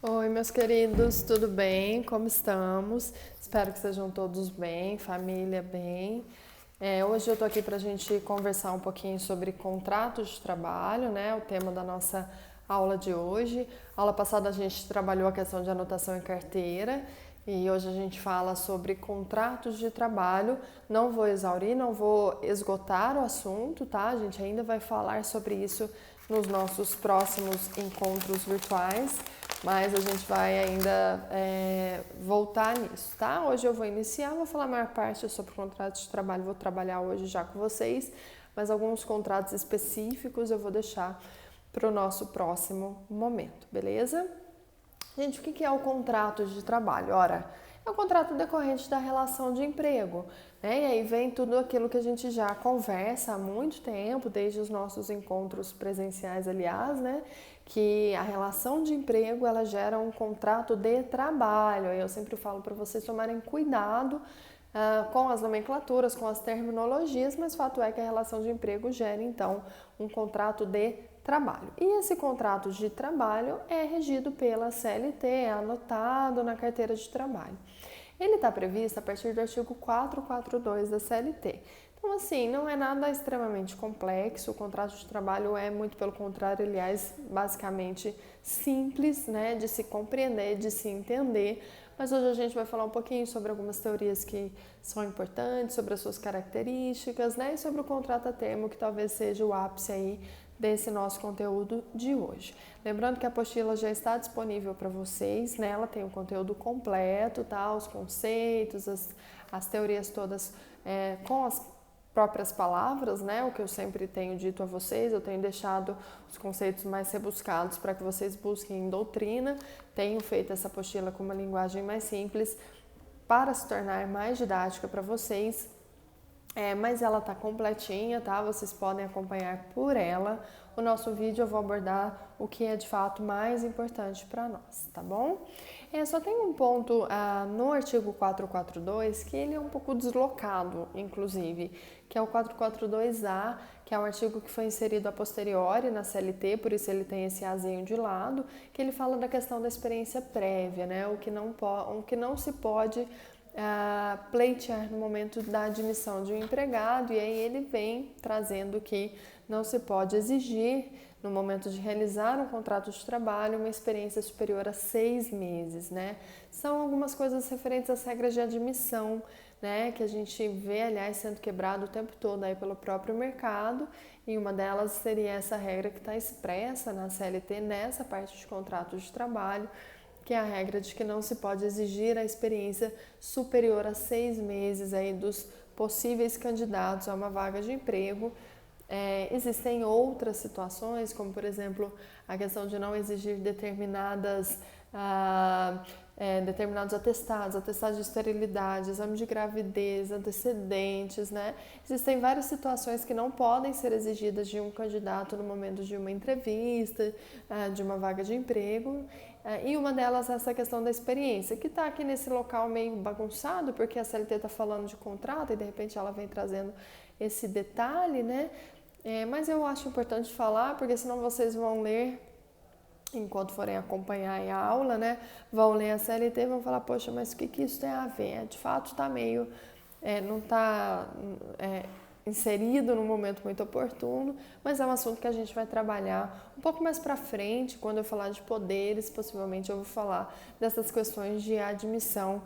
Oi, meus queridos, tudo bem? Como estamos? Espero que estejam todos bem, família bem. Hoje eu tô aqui para a gente conversar um pouquinho sobre contratos de trabalho, né? O tema da nossa aula de hoje. Aula passada a gente trabalhou a questão de anotação em carteira e hoje a gente fala sobre contratos de trabalho. Não vou exaurir, não vou esgotar o assunto, tá? A gente ainda vai falar sobre isso nos nossos próximos encontros virtuais, mas a gente vai ainda voltar nisso, tá? Hoje eu vou iniciar, vou falar a maior parte sobre contratos de trabalho, vou trabalhar hoje já com vocês, mas alguns contratos específicos eu vou deixar para o nosso próximo momento, beleza? Gente, o que é o contrato de trabalho? Ora, é o contrato decorrente da relação de emprego, né? E aí vem tudo aquilo que a gente já conversa há muito tempo, desde os nossos encontros presenciais, aliás, né? Que a relação de emprego, ela gera um contrato de trabalho. Eu sempre falo para vocês tomarem cuidado com as nomenclaturas, com as terminologias, mas fato é que a relação de emprego gera, então, um contrato de trabalho. E esse contrato de trabalho é regido pela CLT, é anotado na carteira de trabalho. Ele está previsto a partir do artigo 442 da CLT. Então, assim, não é nada extremamente complexo, o contrato de trabalho é muito pelo contrário, aliás, basicamente simples, né, de se compreender, de se entender, mas hoje a gente vai falar um pouquinho sobre algumas teorias que são importantes, sobre as suas características, né, e sobre o contrato a termo, que talvez seja o ápice aí desse nosso conteúdo de hoje. Lembrando que a apostila já está disponível para vocês, nela tem o conteúdo completo, tá? Os conceitos, as teorias todas com as próprias palavras, né? O que eu sempre tenho dito a vocês, eu tenho deixado os conceitos mais rebuscados para que vocês busquem em doutrina, tenho feito essa apostila com uma linguagem mais simples para se tornar mais didática para vocês. Mas ela tá completinha, tá? Vocês podem acompanhar por ela. O nosso vídeo eu vou abordar o que é de fato mais importante para nós, tá bom? Só tem um ponto no artigo 442 que ele é um pouco deslocado, inclusive, que é o 442A, que é um artigo que foi inserido a posteriori na CLT, por isso ele tem esse azinho de lado, que ele fala da questão da experiência prévia, né? O que não se pode pleitear no momento da admissão de um empregado, e aí ele vem trazendo que não se pode exigir no momento de realizar um contrato de trabalho uma experiência superior a 6 meses, né? São algumas coisas referentes às regras de admissão, né? Que a gente vê, aliás, sendo quebrado o tempo todo aí pelo próprio mercado, e uma delas seria essa regra que está expressa na CLT nessa parte de contrato de trabalho, que é a regra de que não se pode exigir a experiência superior a 6 meses aí dos possíveis candidatos a uma vaga de emprego. Existem outras situações, como por exemplo a questão de não exigir determinados atestados de esterilidade, exame de gravidez, antecedentes, né? Existem várias situações que não podem ser exigidas de um candidato no momento de uma entrevista, de uma vaga de emprego, e uma delas é essa questão da experiência, que está aqui nesse local meio bagunçado, porque a CLT está falando de contrato e de repente ela vem trazendo esse detalhe, né? Mas eu acho importante falar, porque senão vocês vão ler, enquanto forem acompanhar a aula, né? Vão ler a CLT e vão falar, poxa, mas o que isso tem a ver? De fato está meio, não está inserido num momento muito oportuno, mas é um assunto que a gente vai trabalhar um pouco mais para frente, quando eu falar de poderes, possivelmente eu vou falar dessas questões de admissão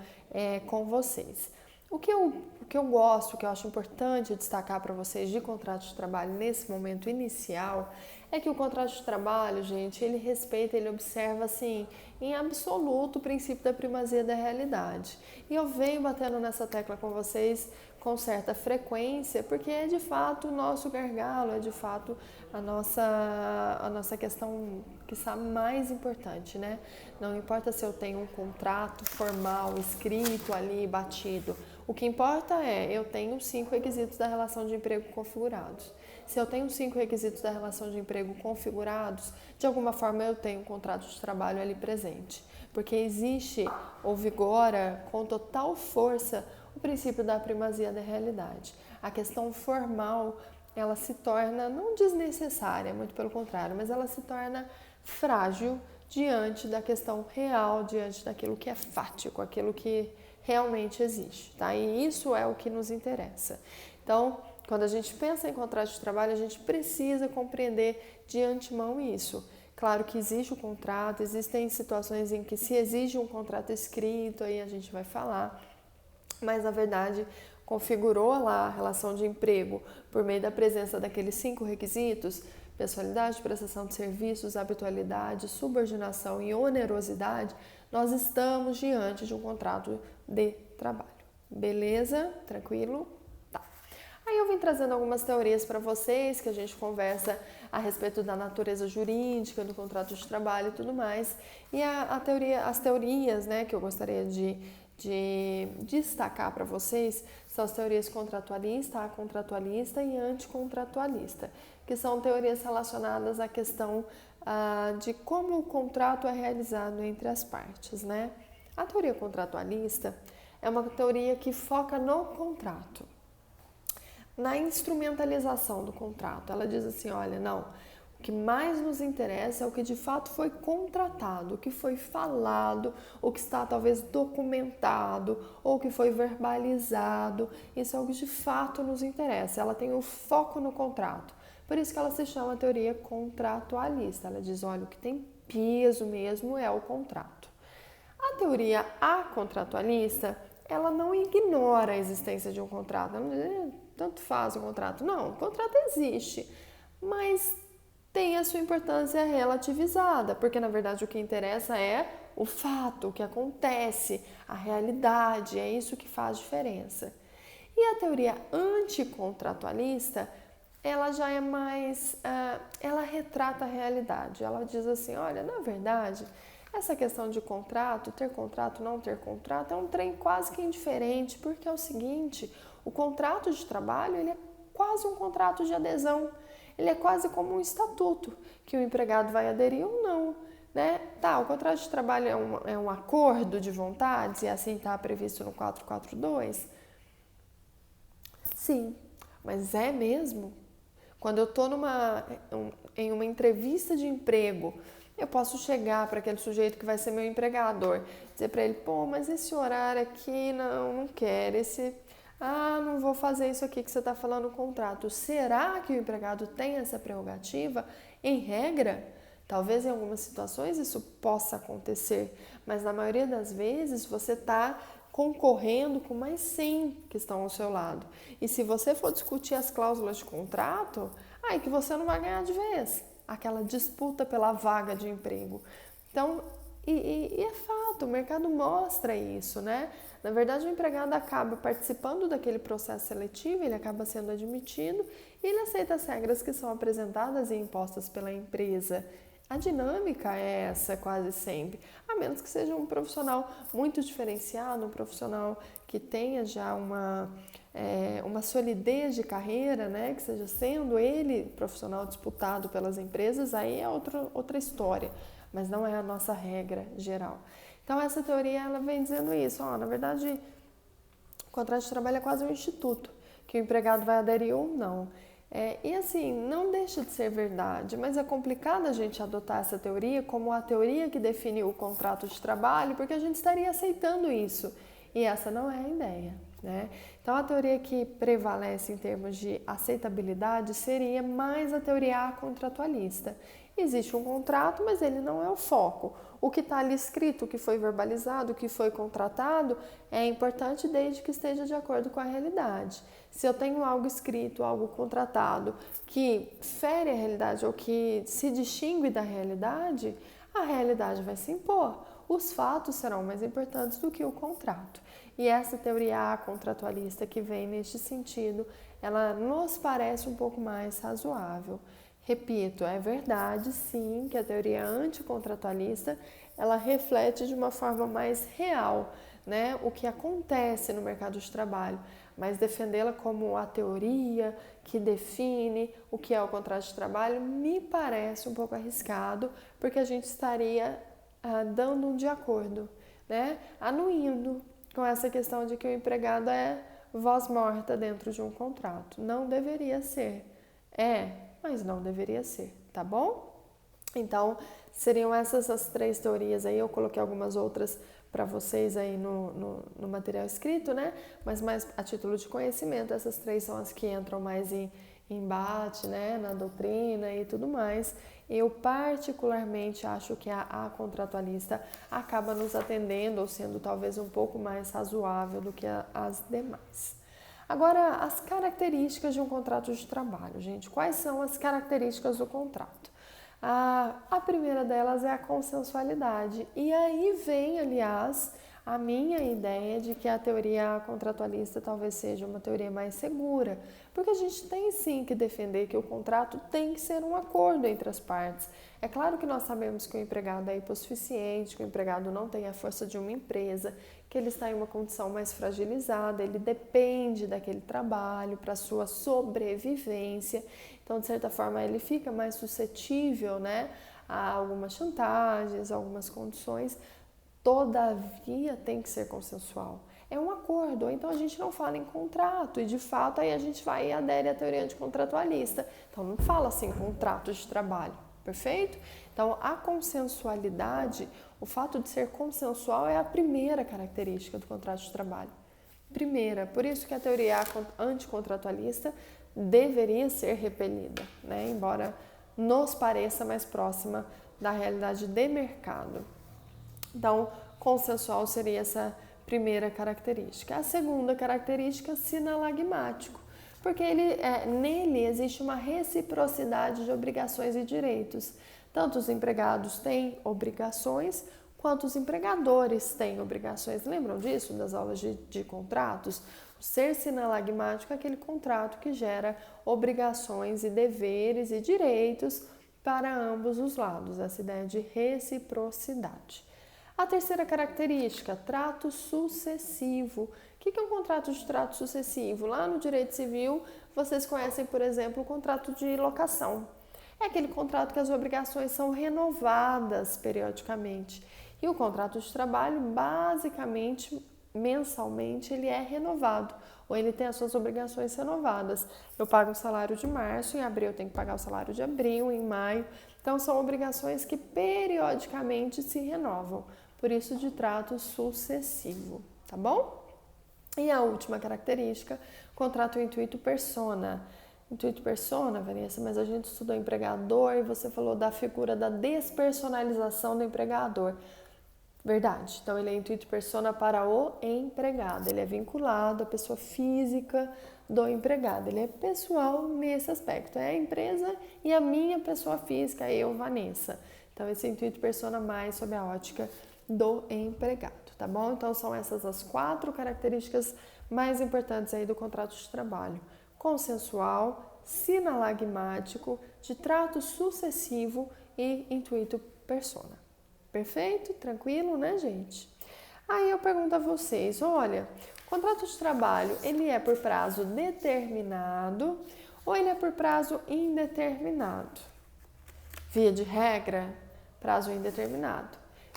com vocês. O que eu gosto, o que eu acho importante destacar para vocês de contrato de trabalho nesse momento inicial, é que o contrato de trabalho, gente, ele respeita, ele observa, assim, em absoluto o princípio da primazia da realidade. E eu venho batendo nessa tecla com vocês com certa frequência, porque é de fato o nosso gargalo, é de fato a nossa questão que está mais importante, né? Não importa se eu tenho um contrato formal, escrito ali, batido. O que importa é eu tenho 5 requisitos da relação de emprego configurados. Se eu tenho 5 requisitos da relação de emprego configurados, de alguma forma eu tenho um contrato de trabalho ali presente. Porque existe ou vigora com total força o princípio da primazia da realidade. A questão formal, ela se torna não desnecessária, muito pelo contrário, mas ela se torna frágil diante da questão real, diante daquilo que é fático, aquilo que realmente existe, tá? E isso é o que nos interessa. Então, quando a gente pensa em contrato de trabalho, a gente precisa compreender de antemão isso. Claro que existe o contrato, existem situações em que se exige um contrato escrito, aí a gente vai falar, mas na verdade configurou lá a relação de emprego por meio da presença daqueles 5 requisitos: pessoalidade, prestação de serviços, habitualidade, subordinação e onerosidade, nós estamos diante de um contrato de trabalho. Beleza? Tranquilo? Tá. Aí eu vim trazendo algumas teorias para vocês, que a gente conversa a respeito da natureza jurídica do contrato de trabalho e tudo mais. E as teorias, né, que eu gostaria de destacar para vocês são as teorias contratualista, acontratualista e anticontratualista, que são teorias relacionadas à questão de como o contrato é realizado entre as partes, né? A teoria contratualista é uma teoria que foca no contrato, na instrumentalização do contrato. Ela diz assim, olha, não, o que mais nos interessa é o que de fato foi contratado, o que foi falado, o que está talvez documentado ou o que foi verbalizado. Isso é o que de fato nos interessa. Ela tem o foco no contrato. Por isso que ela se chama teoria contratualista. Ela diz, olha, o que tem peso mesmo é o contrato. A teoria acontratualista, ela não ignora a existência de um contrato. Ela não diz, tanto faz o contrato. Não, o contrato existe, mas tem a sua importância relativizada, porque na verdade o que interessa é o fato, o que acontece, a realidade, é isso que faz diferença. E a teoria anticontratualista, ela já é mais, ela retrata a realidade. Ela diz assim, olha, na verdade, essa questão de contrato, ter contrato, não ter contrato, é um trem quase que indiferente, porque é o seguinte, o contrato de trabalho, ele é quase um contrato de adesão, ele é quase como um estatuto, que o empregado vai aderir ou não, né? Tá, o contrato de trabalho é um acordo de vontades, e assim está previsto no 442? Sim, mas é mesmo? Quando eu estou em uma entrevista de emprego, eu posso chegar para aquele sujeito que vai ser meu empregador, dizer para ele, pô, mas esse horário aqui, não quero, não vou fazer isso aqui que você está falando no contrato. Será que o empregado tem essa prerrogativa? Em regra, talvez em algumas situações isso possa acontecer, mas na maioria das vezes você está concorrendo com mais 100 que estão ao seu lado. E se você for discutir as cláusulas de contrato, aí que você não vai ganhar de vez. Aquela disputa pela vaga de emprego. Então, e é fato, o mercado mostra isso, né? Na verdade, o empregado acaba participando daquele processo seletivo, ele acaba sendo admitido e ele aceita as regras que são apresentadas e impostas pela empresa. A dinâmica é essa quase sempre, a menos que seja um profissional muito diferenciado, um profissional que tenha já uma solidez de carreira, né? Que seja sendo ele profissional disputado pelas empresas, aí é outra história, mas não é a nossa regra geral. Então essa teoria ela vem dizendo isso, na verdade o contrato de trabalho é quase um instituto, que o empregado vai aderir ou não. E assim, não deixa de ser verdade, mas é complicado a gente adotar essa teoria como a teoria que define o contrato de trabalho, porque a gente estaria aceitando isso, e essa não é a ideia, né? Então a teoria que prevalece em termos de aceitabilidade seria mais a teoria contratualista. Existe um contrato, mas ele não é o foco. O que está ali escrito, o que foi verbalizado, o que foi contratado, é importante desde que esteja de acordo com a realidade. Se eu tenho algo escrito, algo contratado, que fere a realidade ou que se distingue da realidade, a realidade vai se impor. Os fatos serão mais importantes do que o contrato. E essa teoria contratualista que vem neste sentido, ela nos parece um pouco mais razoável. Repito, é verdade sim que a teoria anticontratualista ela reflete de uma forma mais real, né, o que acontece no mercado de trabalho, mas defendê-la como a teoria que define o que é o contrato de trabalho me parece um pouco arriscado, porque a gente estaria dando um de acordo, né, anuindo com essa questão de que o empregado é voz morta dentro de um contrato. Não deveria ser. Mas não deveria ser, tá bom? Então, seriam essas as três teorias aí. Eu coloquei algumas outras para vocês aí no material escrito, né? Mas mais a título de conhecimento, essas três são as que entram mais em embate, né? Na doutrina e tudo mais. Eu particularmente acho que a contratualista acaba nos atendendo ou sendo talvez um pouco mais razoável do que as demais. Agora, as características de um contrato de trabalho, gente. Quais são as características do contrato? A primeira delas é a consensualidade. E aí vem, aliás, a minha ideia de que a teoria contratualista talvez seja uma teoria mais segura, porque a gente tem sim que defender que o contrato tem que ser um acordo entre as partes. É claro que nós sabemos que o empregado é hipossuficiente, que o empregado não tem a força de uma empresa, que ele está em uma condição mais fragilizada, ele depende daquele trabalho para sua sobrevivência. Então, de certa forma, ele fica mais suscetível, né, a algumas chantagens, a algumas condições. Todavia, tem que ser consensual. É um acordo, ou então a gente não fala em contrato, e de fato aí a gente vai e adere à teoria anticontratualista. Então, não fala assim contrato de trabalho, perfeito? Então, a consensualidade, o fato de ser consensual é a primeira característica do contrato de trabalho. Primeira, por isso que a teoria anticontratualista deveria ser repelida, né? Embora nos pareça mais próxima da realidade de mercado. Então, consensual seria essa primeira característica. A segunda característica, sinalagmático, porque nele existe uma reciprocidade de obrigações e direitos. Tanto os empregados têm obrigações, quanto os empregadores têm obrigações. Lembram disso das aulas de contratos? O ser sinalagmático é aquele contrato que gera obrigações e deveres e direitos para ambos os lados, essa ideia de reciprocidade. A terceira característica, trato sucessivo. O que é um contrato de trato sucessivo? Lá no direito civil, vocês conhecem, por exemplo, o contrato de locação. É aquele contrato que as obrigações são renovadas periodicamente. E o contrato de trabalho, basicamente, mensalmente, ele é renovado, ou ele tem as suas obrigações renovadas. Eu pago o salário de março, em abril eu tenho que pagar o salário de abril, em maio. Então, são obrigações que periodicamente se renovam, por isso de trato sucessivo, tá bom? E a última característica, contrato intuito persona. Intuito persona, Vanessa, mas a gente estudou empregador e você falou da figura da despersonalização do empregador. Verdade, então ele é intuito persona para o empregado, ele é vinculado à pessoa física do empregado, ele é pessoal nesse aspecto, é a empresa e a minha pessoa física, eu, Vanessa. Então esse intuito persona mais sob a ótica do empregado, tá bom? Então são essas as 4 características mais importantes aí do contrato de trabalho: consensual, sinalagmático, de trato sucessivo e intuito persona. Perfeito? Tranquilo, né, gente? Aí eu pergunto a vocês, olha, o contrato de trabalho, ele é por prazo determinado ou ele é por prazo indeterminado? Via de regra, prazo indeterminado.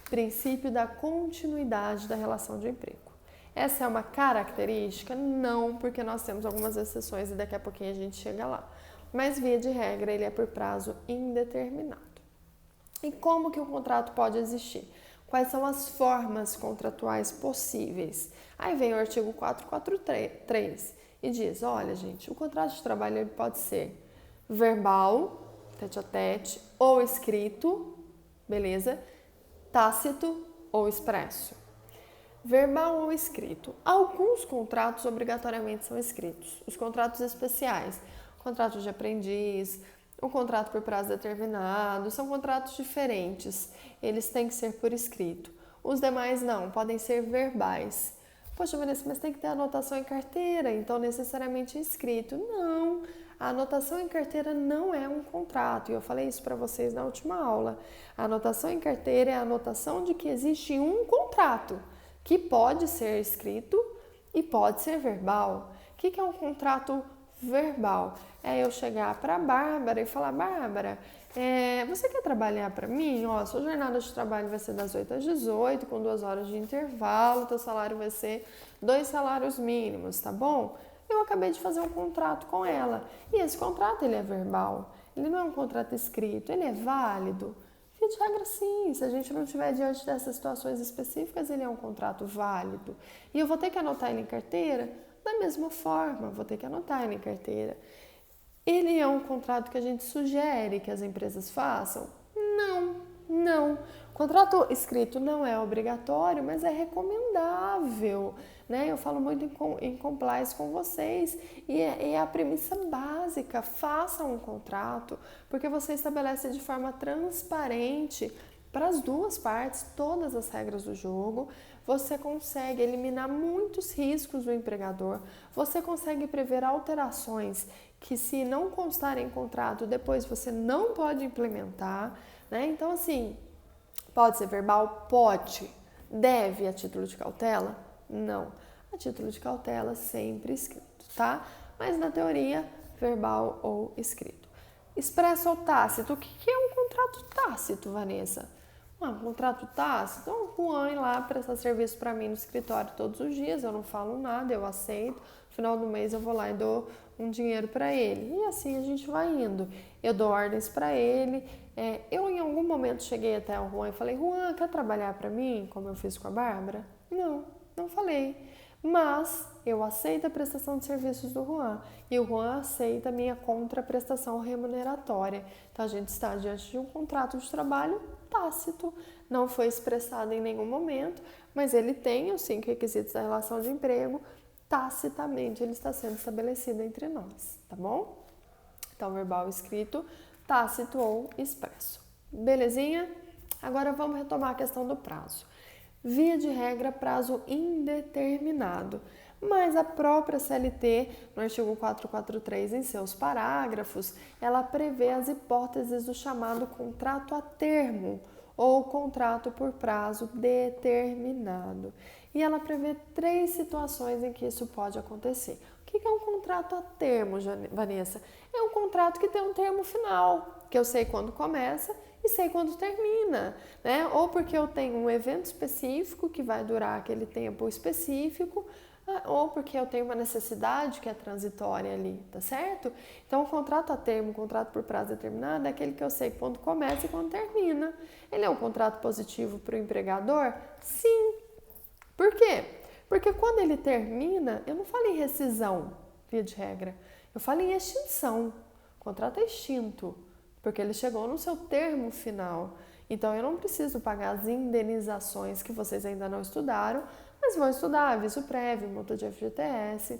Princípio da continuidade da relação de emprego. Essa é uma característica? Não, porque nós temos algumas exceções e daqui a pouquinho a gente chega lá. Mas via de regra, ele é por prazo indeterminado. E como que o contrato pode existir? Quais são as formas contratuais possíveis? Aí vem o artigo 443 e diz, olha gente, o contrato de trabalho ele pode ser verbal, tete a tete, ou escrito, beleza? Tácito ou expresso. Verbal ou escrito. Alguns contratos obrigatoriamente são escritos. Os contratos especiais, contrato de aprendiz, o contrato por prazo determinado, são contratos diferentes, eles têm que ser por escrito. Os demais não, podem ser verbais. Poxa, Vanessa, mas tem que ter anotação em carteira, então necessariamente escrito. Não, a anotação em carteira não é um contrato, e eu falei isso para vocês na última aula. A anotação em carteira é a anotação de que existe um contrato, que pode ser escrito e pode ser verbal. O que é um contrato verbal? É eu chegar para a Bárbara e falar, Bárbara, você quer trabalhar para mim? Ó, sua jornada de trabalho vai ser das 8 às 18, com 2 horas de intervalo, teu salário vai ser 2 salários mínimos, tá bom? Eu acabei de fazer um contrato com ela, e esse contrato ele é verbal, ele não é um contrato escrito, ele é válido. Via de regra, sim. Se a gente não estiver diante dessas situações específicas, ele é um contrato válido. E eu vou ter que anotar ele em carteira? Da mesma forma, vou ter que anotar ele em carteira. Ele é um contrato que a gente sugere que as empresas façam? Não, não. O contrato escrito não é obrigatório, mas é recomendável, né? Eu falo muito em compliance com vocês e é a premissa básica. Façam um contrato, porque você estabelece de forma transparente para as duas partes todas as regras do jogo. Você consegue eliminar muitos riscos do empregador, você consegue prever alterações que, se não constarem em contrato, depois você não pode implementar, né? Então, assim, pode ser verbal? Pode. Deve a título de cautela? Não. A título de cautela, sempre escrito, tá? Mas na teoria, verbal ou escrito. Expresso ou tácito? O que é um contrato tácito, Vanessa? Um contrato tácito? Então, o Juan ir lá prestar serviço para mim no escritório todos os dias, eu não falo nada, eu aceito. No final do mês eu vou lá e dou um dinheiro para ele. E assim a gente vai indo. Eu dou ordens para ele. Eu em algum momento cheguei até o Juan e falei: Juan, quer trabalhar para mim, como eu fiz com a Bárbara? Não falei. Mas eu aceito a prestação de serviços do Juan e o Juan aceita a minha contraprestação remuneratória. Então a gente está diante de um contrato de trabalho tácito, não foi expressado em nenhum momento, mas ele tem os 5 requisitos da relação de emprego, tacitamente ele está sendo estabelecido entre nós, tá bom? Então, verbal, escrito, tácito ou expresso. Belezinha? Agora vamos retomar a questão do prazo. Via de regra, prazo indeterminado, mas a própria CLT, no artigo 443, em seus parágrafos, ela prevê as hipóteses do chamado contrato a termo ou contrato por prazo determinado. E ela prevê 3 situações em que isso pode acontecer. O que é um contrato a termo, Vanessa? É um contrato que tem um termo final, que eu sei quando começa e sei quando termina, né? Ou porque eu tenho um evento específico que vai durar aquele tempo específico, ou porque eu tenho uma necessidade que é transitória ali, tá certo? Então, o contrato a termo, o contrato por prazo determinado, é aquele que eu sei quando começa e quando termina. Ele é um contrato positivo para o empregador? Sim. Por quê? Porque quando ele termina, eu não falo em rescisão, via de regra, eu falo em extinção. O contrato é extinto, porque ele chegou no seu termo final. Então, eu não preciso pagar as indenizações que vocês ainda não estudaram, mas vão estudar aviso prévio, multa de FGTS.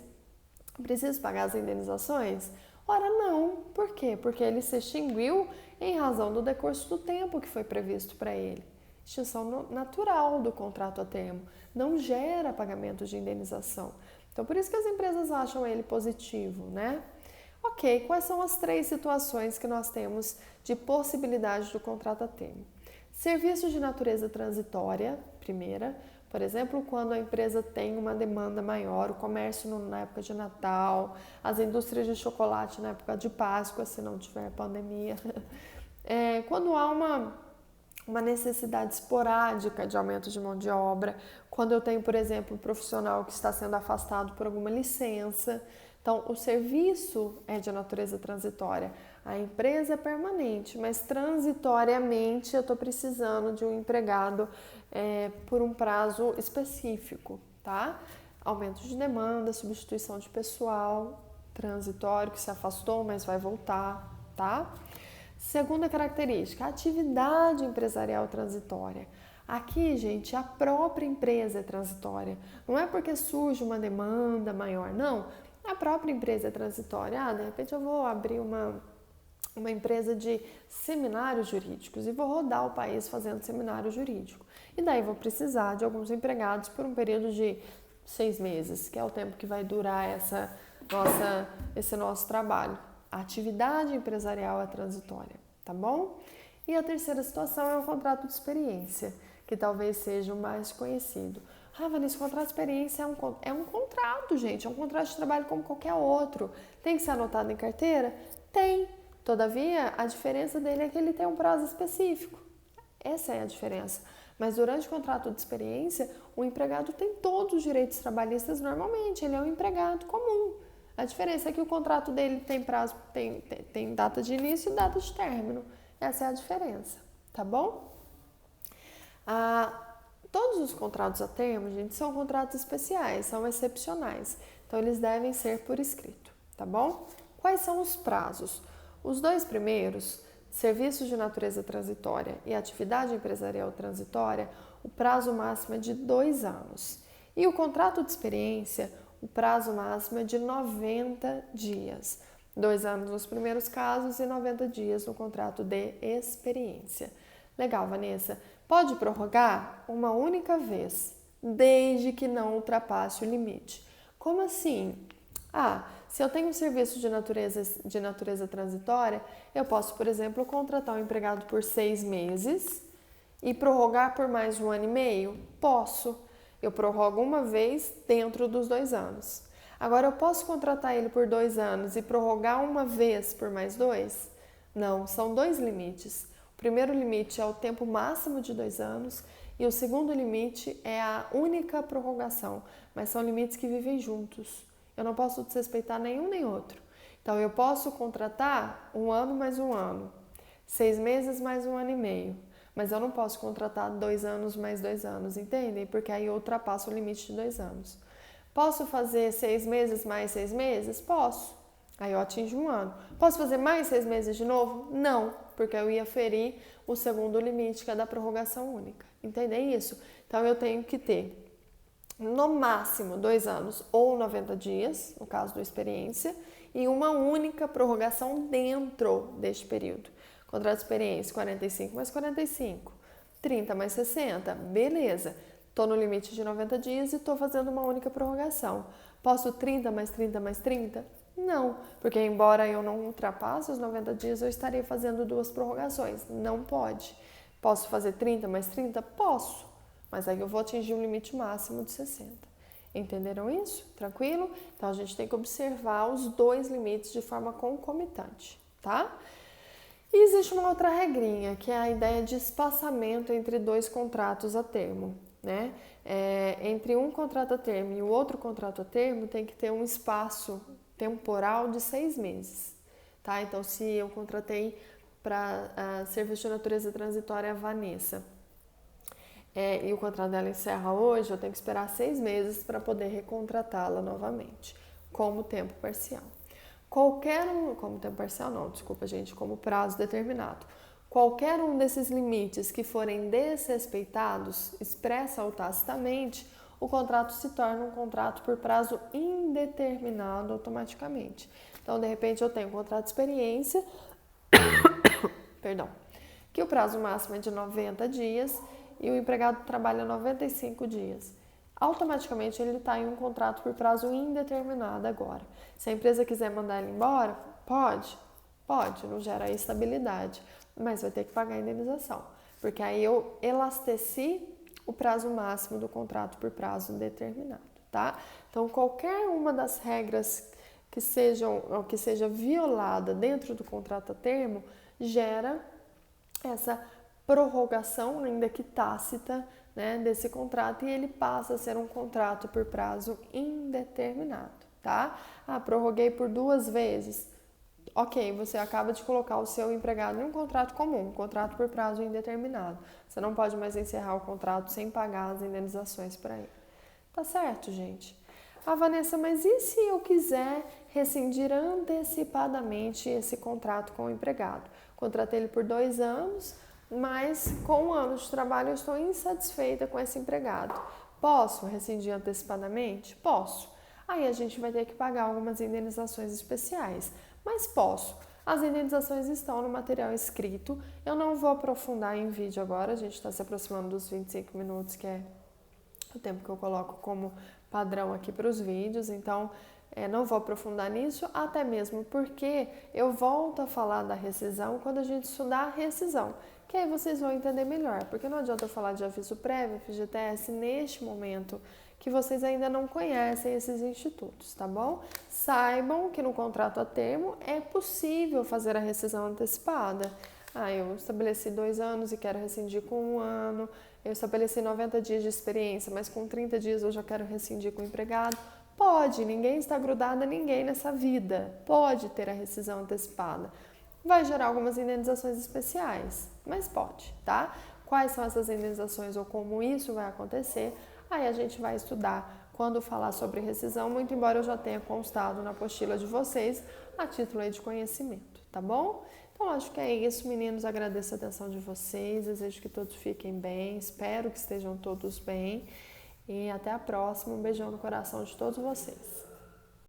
Preciso pagar as indenizações? Ora, não. Por quê? Porque ele se extinguiu em razão do decurso do tempo que foi previsto para ele. Extinção natural do contrato a termo. Não gera pagamento de indenização. Então, por isso que as empresas acham ele positivo, né? Ok, quais são as 3 situações que nós temos de possibilidade do contrato a termo? Serviços de natureza transitória, primeira. Por exemplo, quando a empresa tem uma demanda maior, o comércio na época de Natal, as indústrias de chocolate na época de Páscoa, se não tiver pandemia. Quando há uma necessidade esporádica de aumento de mão de obra, quando eu tenho, por exemplo, um profissional que está sendo afastado por alguma licença. Então, o serviço é de natureza transitória, a empresa é permanente, mas transitoriamente eu estou precisando de um empregado por um prazo específico, tá? Aumento de demanda, substituição de pessoal, transitório que se afastou, mas vai voltar, tá? Segunda característica, atividade empresarial transitória. Aqui, gente, a própria empresa é transitória. Não é porque surge uma demanda maior, não. A própria empresa é transitória. De repente eu vou abrir uma empresa de seminários jurídicos e vou rodar o país fazendo seminário jurídico. E daí vou precisar de alguns empregados por um período de 6 meses, que é o tempo que vai durar esse nosso trabalho. A atividade empresarial é transitória, tá bom? E a terceira situação é o contrato de experiência, que talvez seja o mais conhecido. Vanessa, o contrato de experiência é um contrato, gente, é um contrato de trabalho como qualquer outro. Tem que ser anotado em carteira? Tem. Todavia, a diferença dele é que ele tem um prazo específico. Essa é a diferença. Mas durante o contrato de experiência, o empregado tem todos os direitos trabalhistas normalmente, ele é um empregado comum. A diferença é que o contrato dele tem prazo, tem data de início e data de término. Essa é a diferença, tá bom? Todos os contratos a termo, gente, são contratos especiais, são excepcionais. Então, eles devem ser por escrito, tá bom? Quais são os prazos? Os 2 primeiros, serviços de natureza transitória e atividade empresarial transitória, o prazo máximo é de 2 anos. E o contrato de experiência, o prazo máximo é de 90 dias. 2 anos nos primeiros casos e 90 dias no contrato de experiência. Legal, Vanessa. Pode prorrogar uma única vez, desde que não ultrapasse o limite. Como assim? Se eu tenho um serviço de natureza transitória, eu posso, por exemplo, contratar um empregado por 6 meses e prorrogar por mais 1 ano e meio? Posso. Eu prorrogo uma vez dentro dos 2 anos. Agora, eu posso contratar ele por 2 anos e prorrogar uma vez por mais 2? Não, são 2 limites. O primeiro limite é o tempo máximo de 2 anos e o segundo limite é a única prorrogação, mas são limites que vivem juntos. Eu não posso desrespeitar nenhum nem outro. Então, eu posso contratar 1 ano mais 1 ano, 6 meses mais 1 ano e meio, mas eu não posso contratar 2 anos mais 2 anos, entendem? Porque aí eu ultrapasso o limite de 2 anos. Posso fazer 6 meses mais 6 meses? Posso. Aí eu atinjo 1 ano. Posso fazer mais 6 meses de novo? Não, porque eu ia ferir o segundo limite, que é da prorrogação única. Entendem isso? Então, eu tenho que ter, no máximo, 2 anos ou 90 dias, no caso da experiência, e uma única prorrogação dentro deste período. Contrato de experiência, 45 mais 45, 30 mais 60, beleza. Estou no limite de 90 dias e estou fazendo uma única prorrogação. Posso 30 mais 30 mais 30? Não, porque embora eu não ultrapasse os 90 dias, eu estaria fazendo 2 prorrogações. Não pode. Posso fazer 30 mais 30? Posso, mas aí eu vou atingir um limite máximo de 60. Entenderam isso? Tranquilo? Então, a gente tem que observar os 2 limites de forma concomitante, tá? E existe uma outra regrinha, que é a ideia de espaçamento entre 2 contratos a termo, né? Entre um contrato a termo e o outro contrato a termo, tem que ter um espaço temporal de 6 meses, tá? Então, se eu contratei para serviço de natureza transitória a Vanessa, e o contrato dela encerra hoje, eu tenho que esperar 6 meses para poder recontratá-la novamente, como tempo parcial. Como tempo parcial não, desculpa gente, como prazo determinado. Qualquer um desses limites que forem desrespeitados, expressa ou tacitamente, o contrato se torna um contrato por prazo indeterminado automaticamente. Então, de repente, eu tenho um contrato de experiência, que o prazo máximo é de 90 dias e o empregado trabalha 95 dias. Automaticamente, ele está em um contrato por prazo indeterminado agora. Se a empresa quiser mandar ele embora, pode, não gera estabilidade, mas vai ter que pagar a indenização, porque aí eu elasteci o prazo máximo do contrato por prazo determinado, tá? Então, qualquer uma das regras que seja violada dentro do contrato a termo gera essa prorrogação, ainda que tácita, né, desse contrato, e ele passa a ser um contrato por prazo indeterminado, tá? Prorroguei por 2 vezes. Ok, você acaba de colocar o seu empregado em um contrato comum, um contrato por prazo indeterminado. Você não pode mais encerrar o contrato sem pagar as indenizações para ele. Tá certo, gente? Vanessa, mas e se eu quiser rescindir antecipadamente esse contrato com o empregado? Contratei ele por 2 anos, mas com 1 ano de trabalho eu estou insatisfeita com esse empregado. Posso rescindir antecipadamente? Posso. Aí a gente vai ter que pagar algumas indenizações especiais, mas posso. As indenizações estão no material escrito. Eu não vou aprofundar em vídeo agora, a gente está se aproximando dos 25 minutos, que é o tempo que eu coloco como padrão aqui para os vídeos, então não vou aprofundar nisso, até mesmo porque eu volto a falar da rescisão quando a gente estudar a rescisão, que aí vocês vão entender melhor, porque não adianta eu falar de aviso prévio, FGTS, neste momento que vocês ainda não conhecem esses institutos, tá bom? Saibam que no contrato a termo é possível fazer a rescisão antecipada. Eu estabeleci 2 anos e quero rescindir com 1 ano, eu estabeleci 90 dias de experiência, mas com 30 dias eu já quero rescindir com o empregado. Pode, ninguém está grudado a ninguém nessa vida, pode ter a rescisão antecipada. vai gerar algumas indenizações especiais, mas pode, tá? Quais são essas indenizações ou como isso vai acontecer? Aí a gente vai estudar quando falar sobre rescisão, muito embora eu já tenha constado na apostila de vocês a título aí de conhecimento, tá bom? Então acho que é isso, meninos. Agradeço a atenção de vocês, desejo que todos fiquem bem, espero que estejam todos bem e até a próxima. Um beijão no coração de todos vocês.